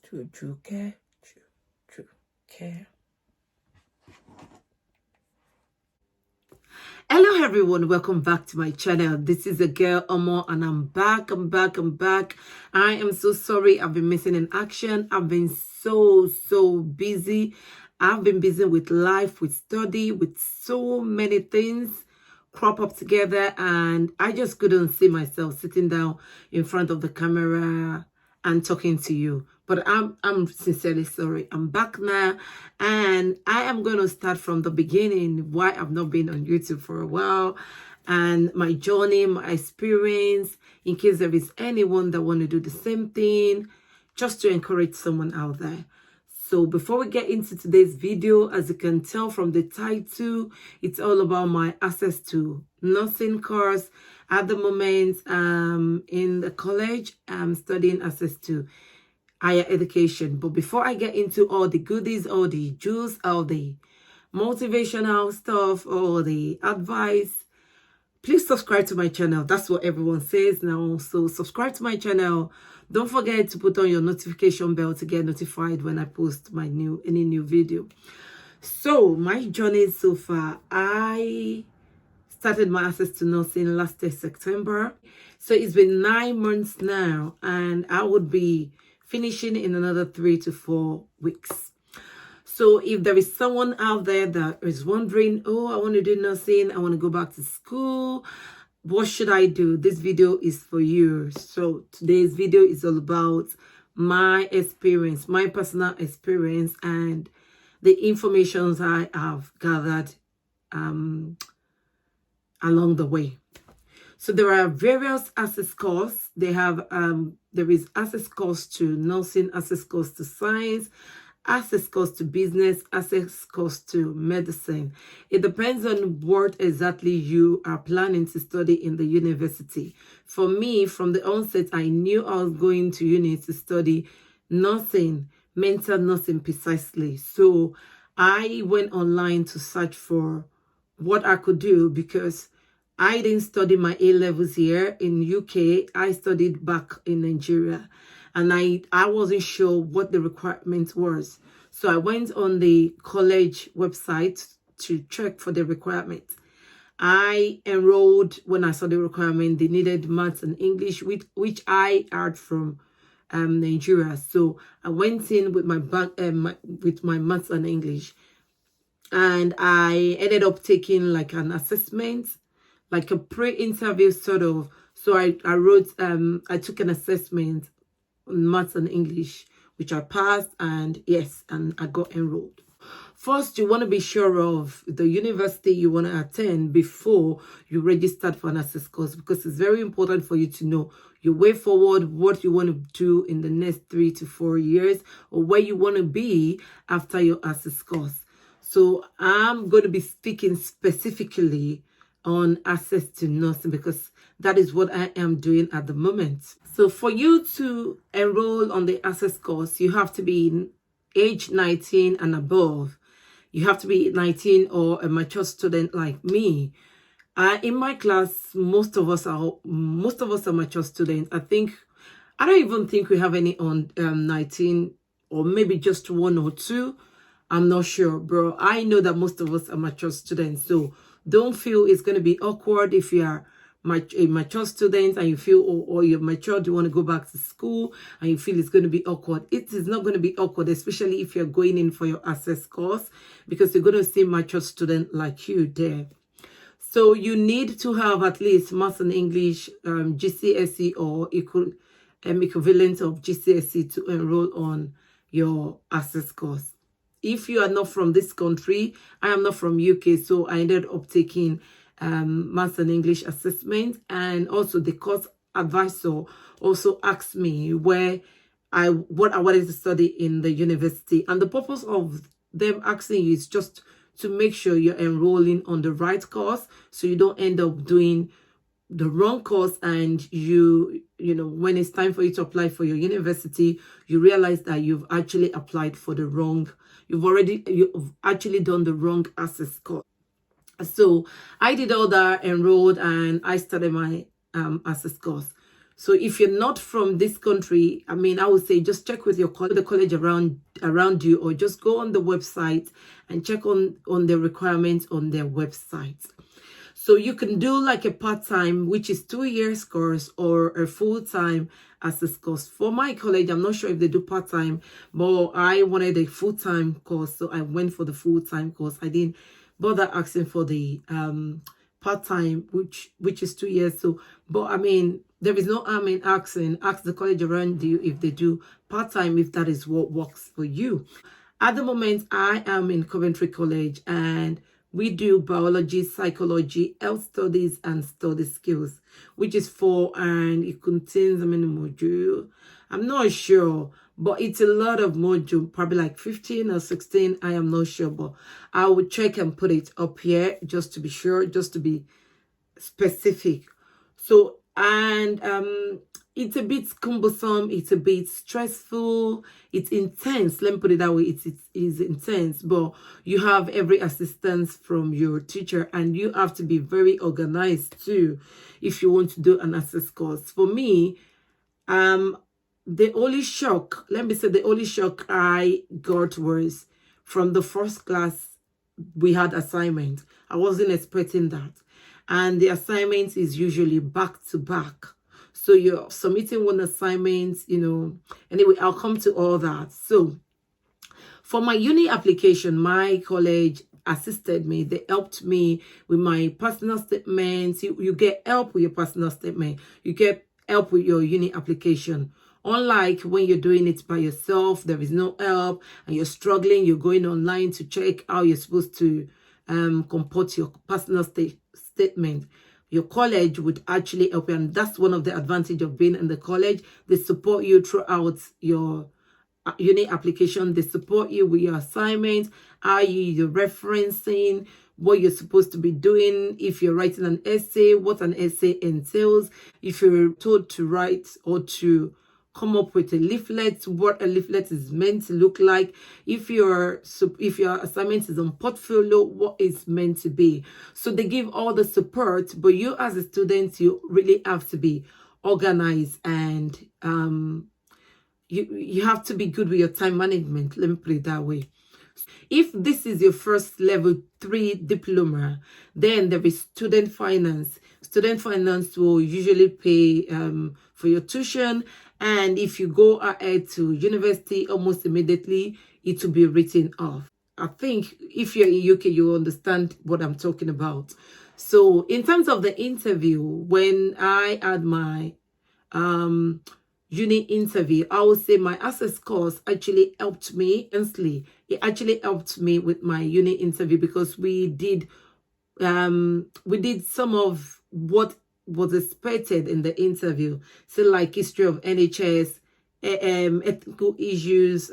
True care. True care. Hello everyone, welcome back to my channel. This is a girl Omo and I'm back. I am so sorry I've been missing in action. I've been so busy. I've been busy with life, with study, with so many things crop up together, and I just couldn't see myself sitting down in front of the camera and talking to you. But I'm sincerely sorry. I'm back now, and I am going to start from the beginning, why I've not been on YouTube for a while, and my journey, my experience, in case there is anyone that want to do the same thing, just to encourage someone out there. So before we get into today's video, as you can tell from the title, it's all about my access to nursing course. At the moment, in the college, I'm studying access to higher education. But before I get into all the goodies, all the juice, all the motivational stuff, all the advice, please subscribe to my channel. That's what everyone says now. So subscribe to my channel. Don't forget to put on your notification bell to get notified when I post my any new video. So my journey so far, I started my access to nursing last year, September. So it's been 9 months now, and I would be finishing in another 3 to 4 weeks. So if there is someone out there that is wondering, oh, I want to do nursing, I want to go back to school, what should I do? This video is for you. So today's video is all about my experience, my personal experience, and the information I have gathered along the way. So there are various access courses. They have there is access course to nursing, access course to science, access course to business, access course to medicine. It depends on what exactly you are planning to study in the university. For me, from the onset, I knew I was going to uni to study nursing, mental nursing precisely. So I went online to search for what I could do, because I didn't study my A-levels here in UK. I studied back in Nigeria, and I wasn't sure what the requirement was. So I went on the college website to check for the requirement. I enrolled when I saw the requirement. They needed maths and English, which I had from Nigeria. So I went in with my maths and English, and I ended up taking like an assessment, like a pre-interview sort of. So I took an assessment on maths and English, which I passed, and yes, and I got enrolled. First, you want to be sure of the university you want to attend before you register for an access course, because it's very important for you to know your way forward, what you want to do in the next 3 to 4 years, or where you want to be after your access course. So I'm going to be speaking specifically on access to nursing, because that is what I am doing at the moment. So for you to enroll on the access course, you have to be age 19 and above. You have to be 19 or a mature student like me. In my class, most of us are mature students. I don't even think we have any on 19, or maybe just 1 or 2. I'm not sure, bro. I know that most of us are mature students. So don't feel it's going to be awkward if you are a mature student and you feel, or you're mature, you want to go back to school and you feel it's going to be awkward. It is not going to be awkward, especially if you're going in for your access course, because you're going to see mature student like you there. So you need to have at least maths and English, GCSE or equivalent of GCSE to enroll on your access course. If you are not from this country, I am not from UK, so I ended up taking maths and English assessment, and also the course advisor also asked me what I wanted to study in the university. And the purpose of them asking you is just to make sure you're enrolling on the right course, so you don't end up doing the wrong course, and you know, when it's time for you to apply for your university, you realize that you've actually applied for the wrong, you've actually done the wrong access course. So I did all that, enrolled, and I started my access course. So if you're not from this country, I mean, I would say just check with the college around you, or just go on the website and check on the requirements on their website. So you can do like a part-time, which is 2 years course, or a full-time access course. For my college, I'm not sure if they do part-time, but I wanted a full-time course, so I went for the full-time course. I didn't bother asking for the part-time, which is 2 years. So, but I mean, there is no harm in asking. Ask the college around you if they do part-time, if that is what works for you. At the moment, I am in Coventry College, and we do biology, psychology, health studies, and study skills, which is 4, and it contains how many modules? I'm not sure, but it's a lot of modules, probably like 15 or 16. I am not sure, but I will check and put it up here just to be sure, just to be specific. So, and it's a bit cumbersome, it's a bit stressful, it's intense. Let me put it that way. It is intense, but you have every assistance from your teacher, and you have to be very organized too if you want to do an access course. For me, the only shock, let me say, the only shock I got was from the first class we had assignment. I wasn't expecting that. And the assignment is usually back to back. So you're submitting one assignment, Anyway, I'll come to all that. So for my uni application, my college assisted me. They helped me with my personal statements. You get help with your personal statement. You get help with your uni application. Unlike when you're doing it by yourself, there is no help, and you're struggling, you're going online to check how you're supposed to comport your personal statement. Your college would actually help you, and that's one of the advantages of being in the college. They support you throughout your uni application. They support you with your assignments, how you're referencing, what you're supposed to be doing, if you're writing an essay, what an essay entails, if you're told to write or to come up with a leaflet, what a leaflet is meant to look like, if your assignment is on portfolio, what it's meant to be. So they give all the support, but you as a student, you really have to be organized, and you have to be good with your time management. Let me put it that way. If this is your first level 3 diploma, then there is student finance. Student finance will usually pay for your tuition, and if you go ahead to university, almost immediately it will be written off. I think if you're in UK, you understand what I'm talking about. So in terms of the interview, when I had my uni interview, I would say my access course actually helped me immensely. It actually helped me with my uni interview, because we did some of what was expected in the interview. So like history of NHS, ethical issues,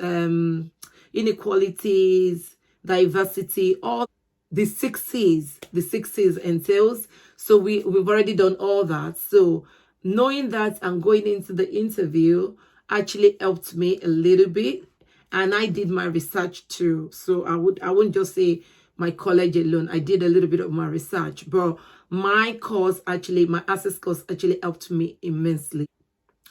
inequalities, diversity, all the 6 C's entails. So we've already done all that. So knowing that and going into the interview actually helped me a little bit, and I did my research too. So I wouldn't just say my college alone. I did a little bit of my research, but my access course actually helped me immensely.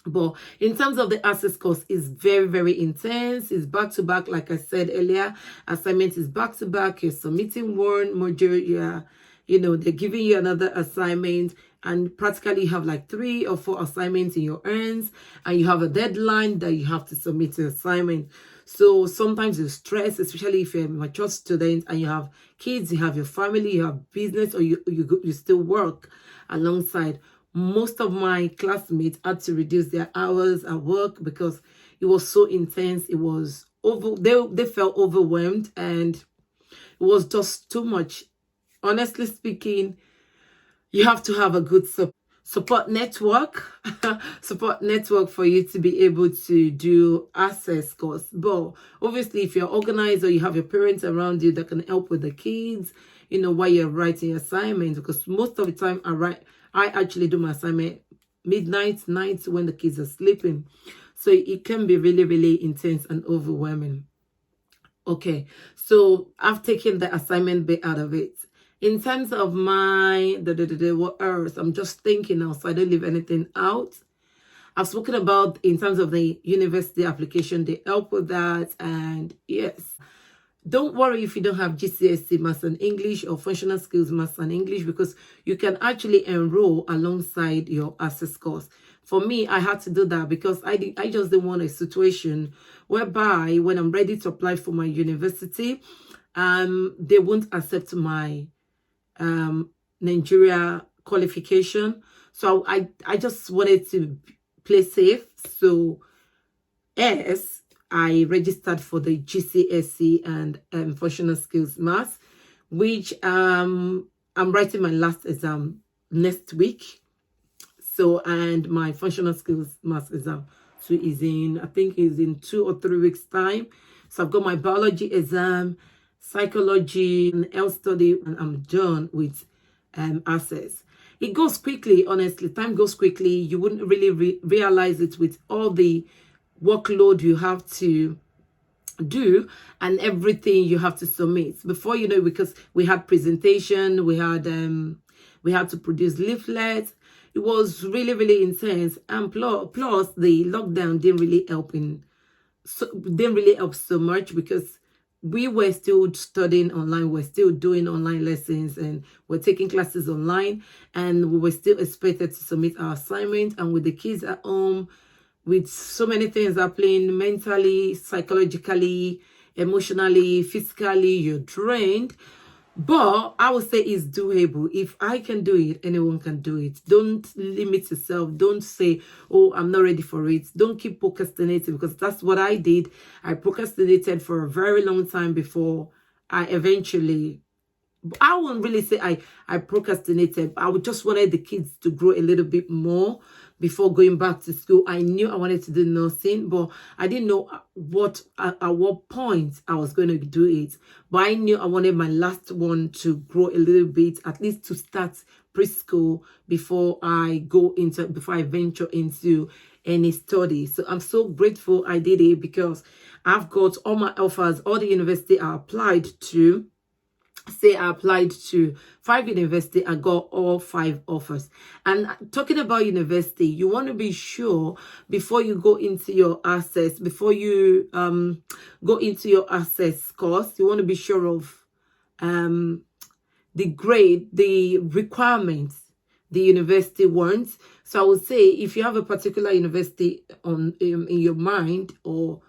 But in terms of the access course, it's very, very intense. It's back to back, like I said earlier. Assignment is back to back. You're submitting one module, they're giving you another assignment, and practically you have like 3 or 4 assignments in your hands, and you have a deadline that you have to submit the assignment. So sometimes you're stressed, especially if you're a mature student and you have kids, you have your family, you have business, or you still work alongside. Most of my classmates had to reduce their hours at work because it was so intense. It was they felt overwhelmed, and it was just too much. Honestly speaking, you have to have a good support network for you to be able to do access course. But obviously, if you're organized, or you have your parents around you that can help with the kids, while you're writing assignments, because most of the time I actually do my assignment midnight, nights when the kids are sleeping. So it can be really, really intense and overwhelming. Okay, so I've taken the assignment bit out of it. In terms of my what else? I'm just thinking now, so I don't leave anything out. I've spoken about in terms of the university application, they help with that. And yes, don't worry if you don't have GCSE Maths and English or Functional Skills Maths and English, because you can actually enroll alongside your access course. For me, I had to do that because I just didn't want a situation whereby when I'm ready to apply for my university, they won't accept my Nigeria qualification. So I just wanted to play safe. So yes, I registered for the GCSE and Functional Skills Maths, which I'm writing my last exam next week. So, and my Functional Skills Maths exam is in, I think is in 2 or 3 weeks time. So I've got my biology exam, psychology and health study, and I'm done with access. It goes quickly, honestly. Time goes quickly. You wouldn't really realize it with all the workload you have to do and everything you have to submit. Before you know, because we had presentation, we had to produce leaflets. It was really, really intense. And plus the lockdown didn't really help so much, because we were still studying online, we're still doing online lessons, and we're taking classes online, and we were still expected to submit our assignment. And with the kids at home, with so many things happening mentally, psychologically, emotionally, physically, you're drained. But I would say it's doable. If I can do it, anyone can do it. Don't limit yourself. Don't say, oh, I'm not ready for it. Don't keep procrastinating, because that's what I did. I procrastinated for a very long time before I eventually, I won't really say I procrastinated. I would just wanted the kids to grow a little bit more before going back to school. I knew I wanted to do nursing, but I didn't know at what point I was going to do it. But I knew I wanted my last one to grow a little bit, at least to start preschool before I venture into any study. So I'm so grateful I did it, because I've got all my offers, all the university I applied to. Say I applied to 5 universities, I got all 5 offers. And talking about university, you want to be sure before you go into your access, before you go into your access course, you want to be sure of the grade, the requirements the university wants. So I would say, if you have a particular university in your mind, or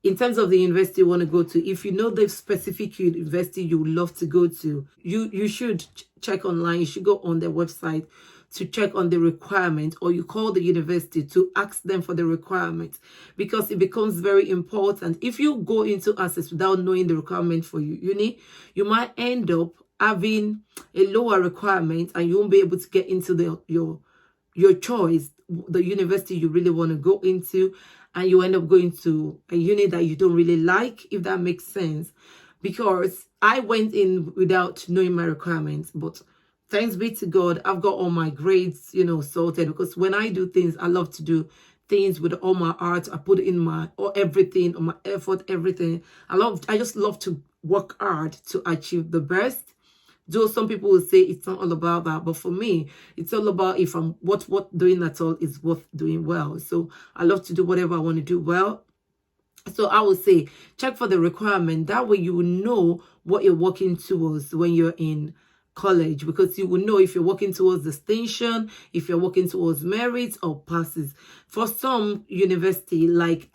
in terms of the university you want to go to, if you know the specific university you would love to go to, you should check online. You should go on their website to check on the requirement, or you call the university to ask them for the requirement, because it becomes very important. If you go into access without knowing the requirement for uni, you might end up having a lower requirement, and you won't be able to get into your choice, the university you really want to go into, and you end up going to a uni that you don't really like, if that makes sense. Because I went in without knowing my requirements, but thanks be to God, I've got all my grades, sorted. Because when I do things, I love to do things with all my heart. I put in everything, all my effort, everything. I just love to work hard to achieve the best. Though some people will say it's not all about that, but for me, it's all about if I'm what doing at all is worth doing well. So I love to do whatever I want to do well. So I would say check for the requirement. That way you will know what you're working towards when you're in college, because you will know if you're working towards distinction, if you're working towards merit or passes. For some university, like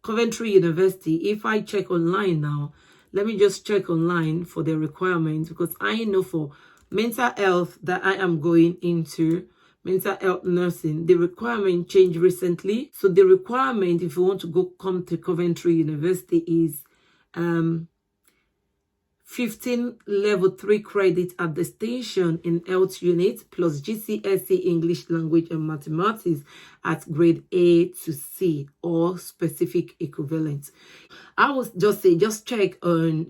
Coventry University, if I check online now, let me just check online for the requirements, because I know for mental health that I am going into, mental health nursing, the requirement changed recently. So the requirement, if you want to come to Coventry University, is 15 level 3 credit at the station in health unit, plus GCSE English language and mathematics at grade A to C or specific equivalent. I would just say, just check on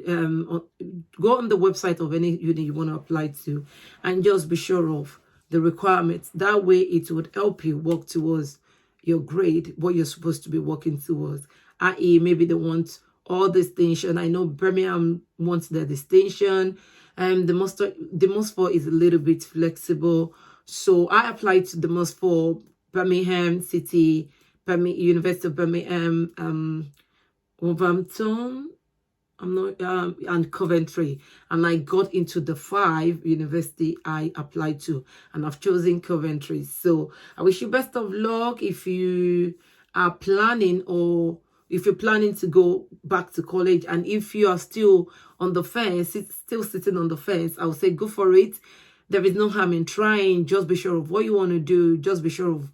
go on the website of any uni you want to apply to, and just be sure of the requirements. That way it would help you work towards your grade, what you're supposed to be working towards. I.e., maybe they want all distinction. I know Birmingham wants the distinction, and the most for is a little bit flexible. So I applied to the most for Birmingham City, University of Birmingham, Wolverhampton, and Coventry, and I got into the 5 university I applied to, and I've chosen Coventry. So I wish you best of luck if you are planning, or if you're planning to go back to college, and if you are still on the fence, still sitting on the fence, I would say go for it. There is no harm in trying. Just be sure of what you want to do. Just be sure of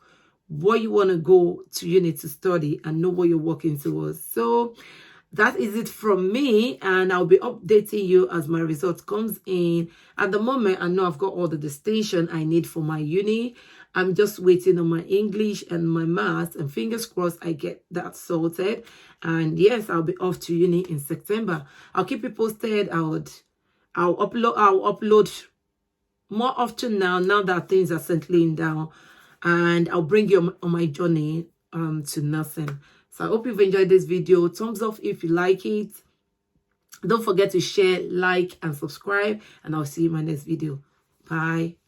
what you want to go to uni to study, and know what you're working towards. So that is it from me, and I'll be updating you as my result comes in. At the moment, I know I've got all the distinction I need for my uni. I'm just waiting on my English and my maths, and fingers crossed I get that sorted. And yes, I'll be off to uni in September. I'll keep you posted. I'll upload more often now that things are settling down, and I'll bring you on my journey to nursing. So I hope you've enjoyed this video. Thumbs up if you like it. Don't forget to share, like, and subscribe. And I'll see you in my next video. Bye.